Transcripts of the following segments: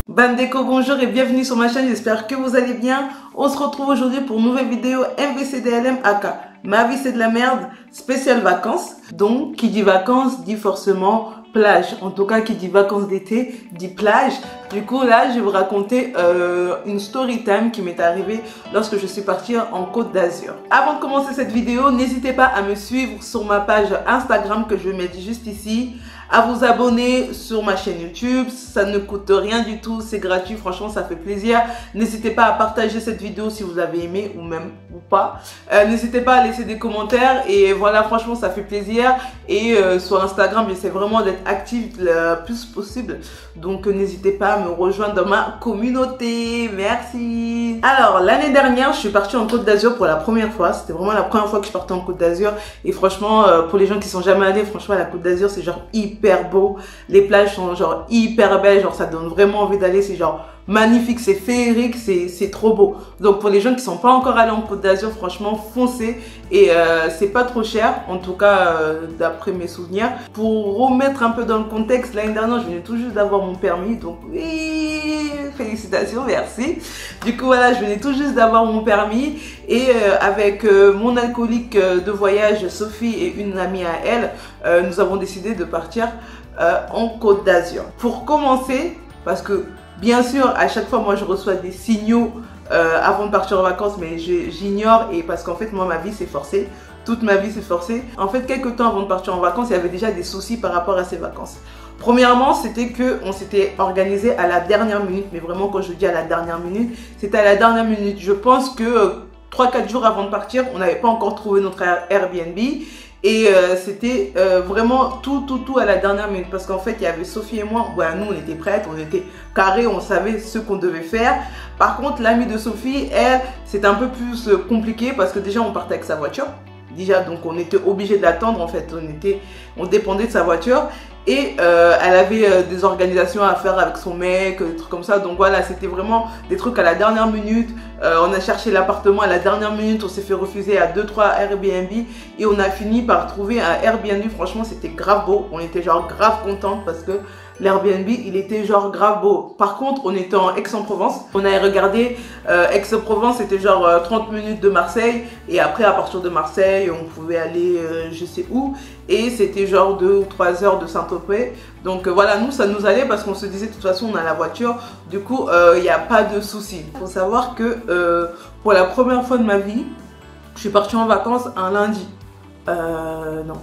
Bandeko, bonjour et bienvenue sur ma chaîne, j'espère que vous allez bien. On se retrouve aujourd'hui pour une nouvelle vidéo MVCDLM AK. Ma vie c'est de la merde, spéciale vacances. Donc qui dit vacances dit forcément plage. En tout cas qui dit vacances d'été dit plage. Du coup là je vais vous raconter une story time qui m'est arrivée lorsque je suis partie en Côte d'Azur. Avant de commencer cette vidéo, n'hésitez pas à me suivre sur ma page Instagram que je vais mettre juste ici. À vous abonner sur ma chaîne YouTube, ça ne coûte rien du tout, c'est gratuit, franchement ça fait plaisir. N'hésitez pas à partager cette vidéo si vous avez aimé ou même ou pas. N'hésitez pas à laisser des commentaires et voilà, franchement ça fait plaisir. Et sur Instagram j'essaie vraiment d'être active le plus possible, donc n'hésitez pas à me rejoindre dans ma communauté. Merci. Alors l'année dernière je suis partie en Côte d'Azur pour la première fois, c'était vraiment la première fois que je partais en Côte d'Azur. Et franchement pour les gens qui sont jamais allés, franchement la Côte d'Azur c'est genre hyper beau, les plages sont genre hyper belles, genre ça donne vraiment envie d'aller, c'est genre magnifique, c'est féerique, c'est trop beau. Donc pour les gens qui sont pas encore allés en Côte d'Azur, franchement foncez. Et c'est pas trop cher, en tout cas d'après mes souvenirs. Pour remettre un peu dans le contexte, l'année dernière je venais tout juste d'avoir mon permis, donc oui, félicitations, merci. Du coup voilà, je venais tout juste d'avoir mon permis et avec mon alcoolique de voyage Sophie et une amie à elle, nous avons décidé de partir en Côte d'Azur. Pour commencer, parce que bien sûr à chaque fois moi je reçois des signaux avant de partir en vacances, mais j'ignore, et parce qu'en fait moi ma vie c'est forcé, toute ma vie c'est forcé. En fait quelques temps avant de partir en vacances, il y avait déjà des soucis par rapport à ces vacances. Premièrement, c'était que on s'était organisé à la dernière minute, mais vraiment quand je dis à la dernière minute, c'était à la dernière minute. Je pense que 3-4 jours avant de partir, on n'avait pas encore trouvé notre Airbnb. Et c'était vraiment tout à la dernière minute, parce qu'en fait il y avait Sophie et moi, ouais, nous on était prêtes, on était carrés, on savait ce qu'on devait faire. Par contre l'amie de Sophie, elle, c'était un peu plus compliqué parce que déjà on partait avec sa voiture. Déjà donc on était obligé de l'attendre, en fait on dépendait de sa voiture. Et elle avait des organisations à faire avec son mec, des trucs comme ça. Donc voilà, c'était vraiment des trucs à la dernière minute. On a cherché l'appartement à la dernière minute, on s'est fait refuser à 2-3 Airbnb. Et on a fini par trouver un Airbnb, franchement c'était grave beau. On était genre grave contente parce que l'Airbnb il était genre grave beau. Par contre on était en Aix-en-Provence. On avait regardé Aix-en-Provence, c'était genre 30 minutes de Marseille. Et après à partir de Marseille on pouvait aller je sais où. Et c'était genre 2 ou 3 heures de Saint-Tropez. Donc voilà, nous ça nous allait parce qu'on se disait de toute façon on a la voiture. Du coup il n'y a pas de souci. Il faut savoir que pour la première fois de ma vie, je suis partie en vacances un lundi. Non,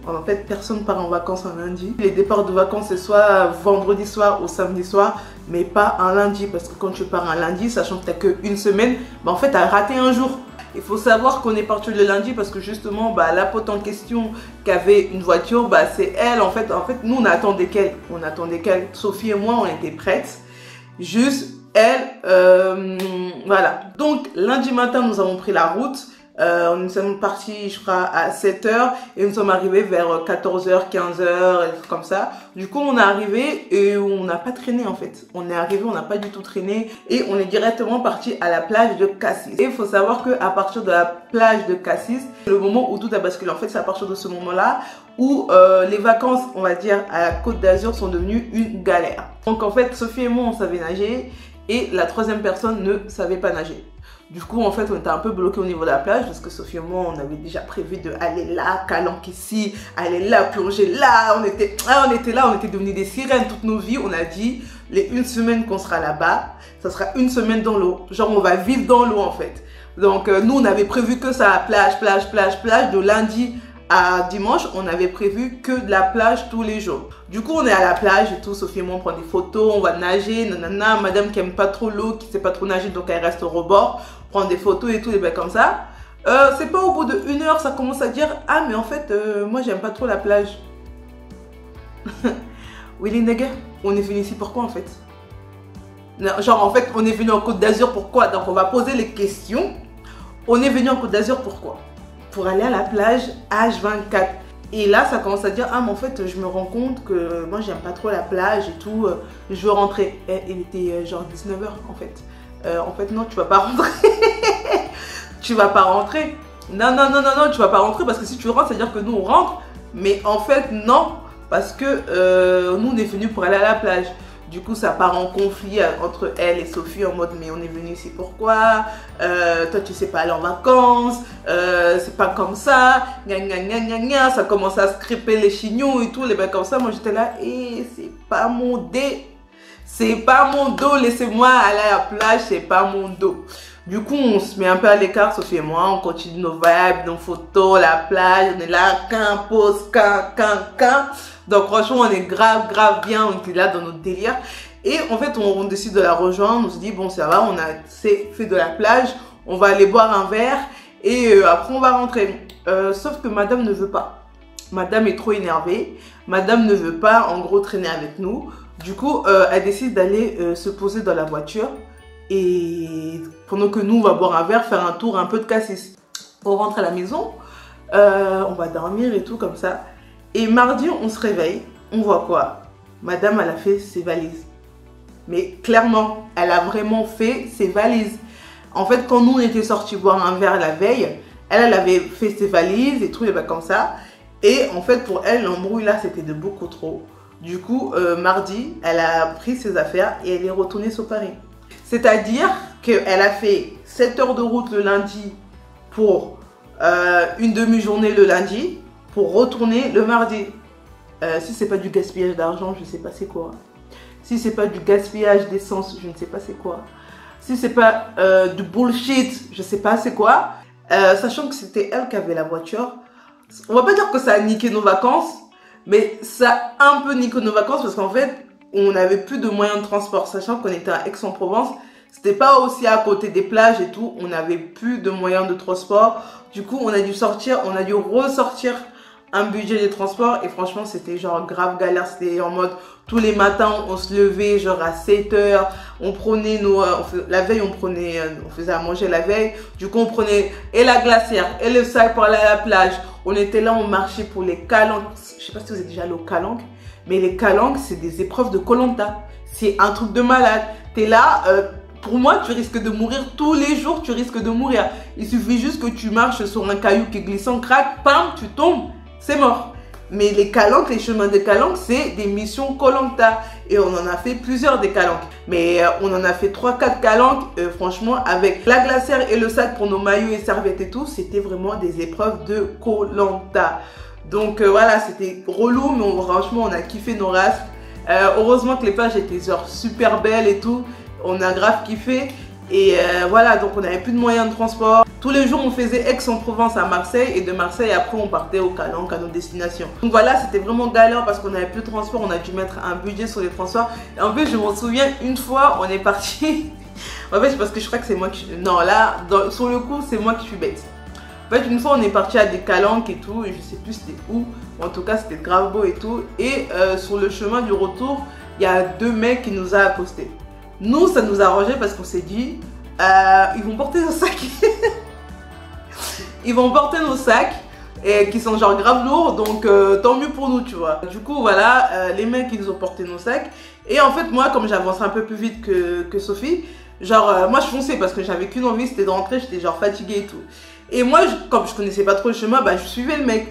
en fait personne part en vacances un lundi. Les départs de vacances c'est soit vendredi soir ou samedi soir, mais pas un lundi, parce que quand tu pars un lundi, sachant que tu n'as qu'une semaine, bah en fait tu as raté un jour. Il faut savoir qu'on est parti le lundi parce que justement bah, la pote en question qui avait une voiture, bah, c'est elle en fait nous on attendait qu'elle, Sophie et moi on était prêtes, juste elle, voilà. Donc lundi matin nous avons pris la route. Nous sommes partis je crois à 7 h et nous sommes arrivés vers 14 h, 15 h et tout comme ça. Du coup on est arrivé et on n'a pas traîné en fait. On est arrivé, on n'a pas du tout traîné et on est directement parti à la plage de Cassis. Et il faut savoir que à partir de la plage de Cassis, c'est le moment où tout a basculé. En fait c'est à partir de ce moment là où les vacances on va dire à la Côte d'Azur sont devenues une galère. Donc en fait Sophie et moi on savait nager et la troisième personne ne savait pas nager. Du coup, en fait, on était un peu bloqué au niveau de la plage parce que Sophie et moi, on avait déjà prévu de aller là, calanque ici, aller là, plonger là. On était là, on était devenus des sirènes toute nos vies. On a dit, les 1 semaine qu'on sera là-bas, ça sera 1 semaine dans l'eau. Genre, on va vivre dans l'eau, en fait. Donc, nous, on avait prévu que ça, plage. De lundi à dimanche, on avait prévu que de la plage tous les jours. Du coup, on est à la plage et tout. Sophie et moi, on prend des photos, on va nager, nanana. Madame qui aime pas trop l'eau, qui sait pas trop nager, donc elle reste au rebord, prend des photos et tout, et ben comme ça. C'est pas au bout de 1 heure, ça commence à dire ah, mais en fait, moi, j'aime pas trop la plage. Willy Nigger, on est venu ici pourquoi en fait? Genre, en fait, on est venu en Côte d'Azur pourquoi? Donc, on va poser les questions. On est venu en Côte d'Azur pourquoi? Pour aller à la plage H24. Et là, ça commence à dire, ah, mais en fait, je me rends compte que moi, j'aime pas trop la plage et tout. Je veux rentrer. Et il était genre 19 h en fait. En fait, non, tu vas pas rentrer. Tu vas pas rentrer. Non, tu vas pas rentrer parce que si tu rentres, c'est-à-dire que nous, on rentre. Mais en fait, non. parce que nous on est venus pour aller à la plage. Du coup, ça part en conflit entre elle et Sophie en mode mais on est venu ici pourquoi, toi tu sais pas aller en vacances, c'est pas comme ça, gna gna gna gna gna, ça commence à scripper les chignons et tout, les mecs comme ça. Moi j'étais là et c'est pas mon dé, c'est pas mon dos, laissez-moi aller à la plage, c'est pas mon dos. Du coup, on se met un peu à l'écart, Sophie et moi, on continue nos vibes, nos photos, la plage, on est là, qu'un pause, qu'un. Donc franchement, on est grave bien, on est là dans notre délire. Et en fait, on décide de la rejoindre, on se dit, bon ça va, on a fait de la plage, on va aller boire un verre et après on va rentrer. Sauf que madame ne veut pas. Madame est trop énervée, madame ne veut pas en gros traîner avec nous. Du coup, elle décide d'aller se poser dans la voiture. Et pendant que nous on va boire un verre, faire un tour un peu de cassis. On rentre à la maison, on va dormir et tout comme ça. Et mardi on se réveille, on voit quoi? Madame elle a fait ses valises. Mais clairement, elle a vraiment fait ses valises. En fait quand nous on était sortis boire un verre la veille, elle avait fait ses valises et tout, et comme ça. Et en fait pour elle l'embrouille là c'était de beaucoup trop. Du coup mardi elle a pris ses affaires et elle est retournée sur Paris. C'est-à-dire qu'elle a fait 7 heures de route le lundi pour une demi-journée le lundi pour retourner le mardi. Si c'est pas du gaspillage d'argent, je sais pas c'est quoi. Si c'est pas du gaspillage d'essence, je ne sais pas c'est quoi. Si c'est pas du bullshit, je sais pas c'est quoi. Sachant que c'était elle qui avait la voiture. On va pas dire que ça a niqué nos vacances, mais ça a un peu niqué nos vacances parce qu'en fait, on n'avait plus de moyens de transport, sachant qu'on était à Aix-en-Provence. C'était pas aussi à côté des plages et tout. On n'avait plus de moyens de transport. Du coup, on a dû ressortir un budget de transport. Et franchement, c'était genre grave galère. C'était en mode, tous les matins, on se levait genre à 7 heures. On prenait la veille, on faisait à manger la veille. Du coup, on prenait et la glacière et le sac pour aller à la plage. On était là, on marchait pour les calanques. Je sais pas si vous êtes déjà allé aux calanques. Mais les calanques, c'est des épreuves de Koh-Lanta. C'est un truc de malade. T'es là, pour moi, tu risques de mourir tous les jours, tu risques de mourir. Il suffit juste que tu marches sur un caillou qui est glissant, crac, pam, tu tombes, c'est mort. Mais les calanques, les chemins de calanques, c'est des missions Koh-Lanta. Et on en a fait plusieurs des calanques. Mais on en a fait 3-4 calanques, franchement, avec la glacière et le sac pour nos maillots et serviettes et tout, c'était vraiment des épreuves de Koh-Lanta. Donc voilà, c'était relou, mais franchement, on a kiffé nos races. Heureusement que les plages étaient genre super belles et tout. On a grave kiffé. Et voilà, donc on n'avait plus de moyens de transport. Tous les jours, on faisait Aix-en-Provence à Marseille. Et de Marseille, après, on partait au Calanques, à nos destinations. Donc voilà, c'était vraiment galère parce qu'on n'avait plus de transport. On a dû mettre un budget sur les transports. Et en plus, je me souviens, une fois, on est parti. En fait, c'est parce que je crois que c'est moi qui... Non, là, sur le coup, c'est moi qui suis bête. En fait, une fois, on est parti à des calanques et tout, et je sais plus c'était où. En tout cas, c'était grave beau et tout. Et sur le chemin du retour, il y a 2 mecs qui nous ont accostés. Nous, ça nous a arrangé parce qu'on s'est dit, ils vont porter nos sacs. Ils vont porter nos sacs, et qui sont genre grave lourds, donc tant mieux pour nous, tu vois. Du coup, voilà, les mecs, ils nous ont porté nos sacs. Et en fait, moi, comme j'avance un peu plus vite que Sophie, genre, moi, je fonçais parce que j'avais qu'une envie, c'était de rentrer, j'étais genre fatiguée et tout. Et moi, comme je connaissais pas trop le chemin, bah, je suivais le mec.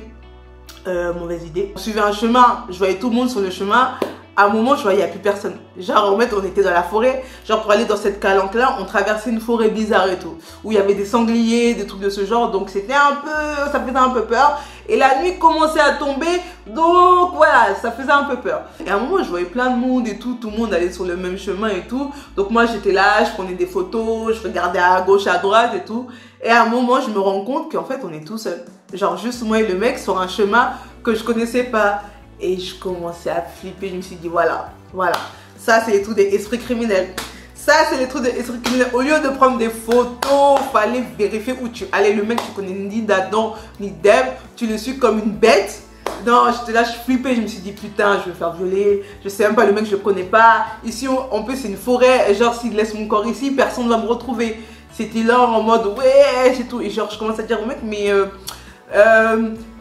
Mauvaise idée. On suivait un chemin, je voyais tout le monde sur le chemin. À un moment, je voyais, il n'y a plus personne. Genre, en fait, on était dans la forêt. Genre, pour aller dans cette calanque-là, on traversait une forêt bizarre et tout. Où il y avait des sangliers, des trucs de ce genre. Donc, c'était un peu... ça faisait un peu peur. Et la nuit commençait à tomber. Donc, voilà, ça faisait un peu peur. Et à un moment, je voyais plein de monde et tout. Tout le monde allait sur le même chemin et tout. Donc, moi, j'étais là, je prenais des photos. Je regardais à gauche, à droite et tout. Et à un moment, je me rends compte qu'en fait, on est tout seul. Genre, juste moi et le mec sur un chemin que je connaissais pas. Et je commençais à flipper, je me suis dit voilà, ça c'est les trucs des esprits criminels. Ça c'est les trucs des esprits criminels. Au lieu de prendre des photos, fallait vérifier où tu allais. Le mec, tu connais ni d'Adam, ni d'Ève, tu le suis comme une bête. Non, j'étais là, je flippais, je me suis dit putain, je vais me faire violer. Je sais même pas, le mec, je le connais pas. Ici, en plus, c'est une forêt. Genre, s'il laisse mon corps ici, personne ne va me retrouver. C'était là en mode ouais, c'est tout. Et genre, je commence à dire au mec, mais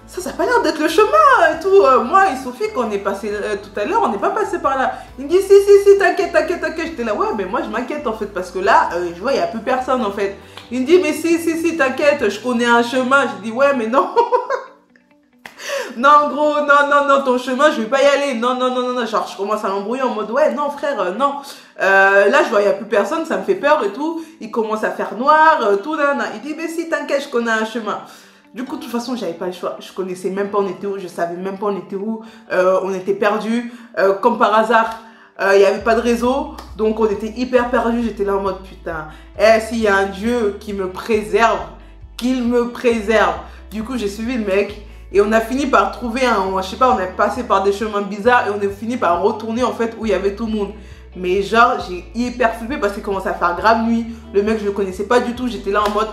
ça n'a pas l'air d'être le chemin et tout. Moi et Sophie, quand on est passé tout à l'heure, on n'est pas passé par là. Il me dit si, t'inquiète. J'étais là, ouais, mais moi je m'inquiète en fait, parce que là, je vois, il n'y a plus personne en fait. Il me dit, mais si, t'inquiète, je connais un chemin. Je dis, ouais, mais non. Non, gros, non, ton chemin, je vais pas y aller. Non. Genre, je commence à l'embrouiller en mode, ouais, non, frère, non. Là, je vois, il y a plus personne, ça me fait peur et tout. Il commence à faire noir, tout, nan. Il dit, mais si, t'inquiète, je connais un chemin. Du coup, de toute façon, j'avais pas le choix. Je connaissais même pas on était où, je savais même pas on était où. On était perdus. Comme par hasard, il n'y avait pas de réseau. Donc, on était hyper perdus. J'étais là en mode, putain, s'il y a un Dieu qui me préserve, qu'il me préserve. Du coup, j'ai suivi le mec. Et on a fini par trouver je sais pas, on est passé par des chemins bizarres et on a fini par retourner en fait où il y avait tout le monde. Mais genre, j'ai hyper flippé parce qu'il commençait à faire grave nuit. Le mec, je le connaissais pas du tout. J'étais là en mode,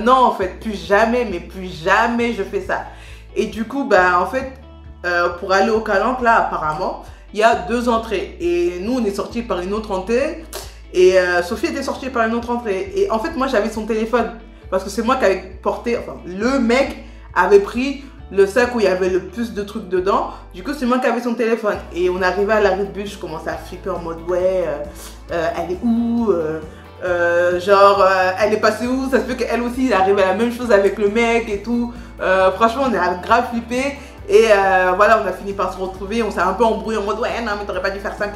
non, en fait, plus jamais, mais plus jamais je fais ça. Et du coup, bah, en fait, pour aller au Calanque, là, apparemment, il y a 2 entrées. Et nous, on est sortis par une autre entrée. Et Sophie était sortie par une autre entrée. Et en fait, moi, j'avais son téléphone. Parce que c'est moi qui avais porté, enfin, le mec avait pris le sac où il y avait le plus de trucs dedans. Du coup, c'est moi qui avais son téléphone. Et on arrivait à l'arrêt de bus, je commençais à flipper en mode, ouais, elle est où genre, elle est passée où? Ça se peut qu'elle aussi, il arrive à la même chose avec le mec et tout. Franchement, on a grave flippé. Et voilà, on a fini par se retrouver. On s'est un peu embrouillé en mode, ouais, non, mais t'aurais pas dû faire ça.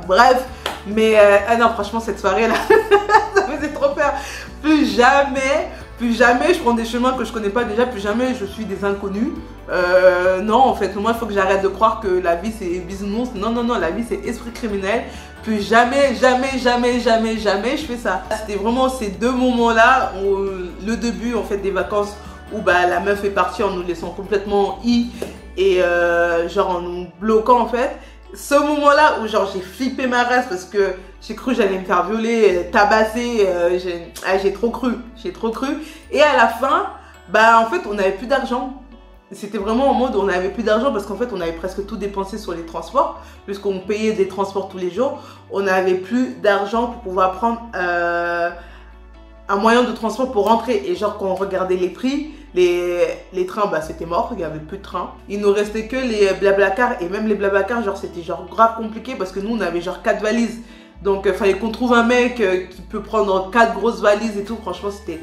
Bref, mais non, franchement, cette soirée-là, ça faisait trop peur. Plus jamais je prends des chemins que je connais pas déjà, plus jamais je suis des inconnus. Non, en fait, moi il faut que j'arrête de croire que la vie c'est bisounours. Non, la vie c'est esprit criminel. Plus jamais je fais ça. C'était vraiment ces 2 moments-là, le début en fait des vacances où bah, la meuf est partie en nous laissant complètement et genre en nous bloquant en fait. Ce moment-là où genre j'ai flippé ma race parce que j'ai cru que j'allais me faire violer, tabasser, j'ai trop cru. Et à la fin, bah en fait on n'avait plus d'argent. C'était vraiment en mode on n'avait plus d'argent parce qu'en fait on avait presque tout dépensé sur les transports. Puisqu'on payait des transports tous les jours, on n'avait plus d'argent pour pouvoir prendre un moyen de transport pour rentrer. Et genre quand on regardait les prix, les trains, bah c'était mort, il n'y avait plus de trains. Il nous restait que les Blablacar, et même les Blablacar, genre c'était genre grave compliqué parce que nous on avait genre 4 valises. Donc il fallait qu'on trouve un mec qui peut prendre 4 grosses valises et tout. Franchement c'était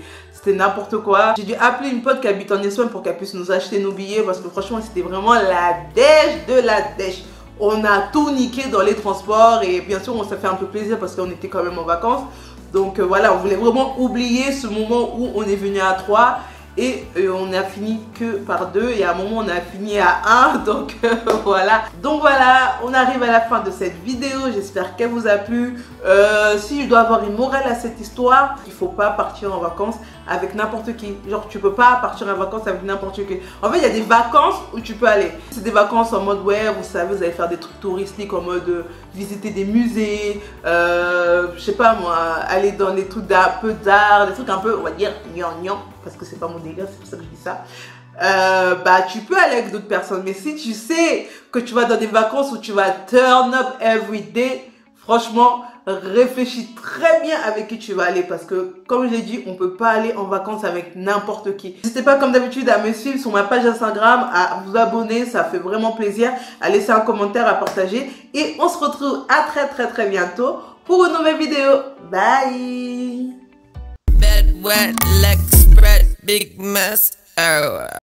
n'importe quoi. J'ai dû appeler une pote qui habite en Espagne pour qu'elle puisse nous acheter nos billets parce que franchement c'était vraiment la dèche de la dèche. On a tout niqué dans les transports et bien sûr on s'est fait un peu plaisir parce qu'on était quand même en vacances. Donc voilà, on voulait vraiment oublier ce moment où on est venu à 3 et on a fini que par 2 et à un moment on a fini à 1. Donc voilà. Donc voilà, on arrive à la fin de cette vidéo. J'espère qu'elle vous a plu. Si je dois avoir une morale à cette histoire, il ne faut pas partir en vacances avec n'importe qui. Genre tu peux pas partir en vacances avec n'importe qui. En fait il y a des vacances où tu peux aller. C'est des vacances en mode ouais, vous savez, vous allez faire des trucs touristiques en mode visiter des musées, je sais pas moi, aller dans des trucs un peu d'art, des trucs un peu on va dire gnangnan, parce que c'est pas mon délire, c'est pour ça que je dis ça. Bah tu peux aller avec d'autres personnes, mais si tu sais que tu vas dans des vacances où tu vas turn up every day, franchement réfléchis très bien avec qui tu vas aller parce que comme je l'ai dit, on peut pas aller en vacances avec n'importe qui. N'hésitez pas comme d'habitude à me suivre sur ma page Instagram, à vous abonner, ça fait vraiment plaisir, à laisser un commentaire, à partager et on se retrouve à très bientôt pour une nouvelle vidéo. Bye. Bed wet, legs spread, big mess. Oh.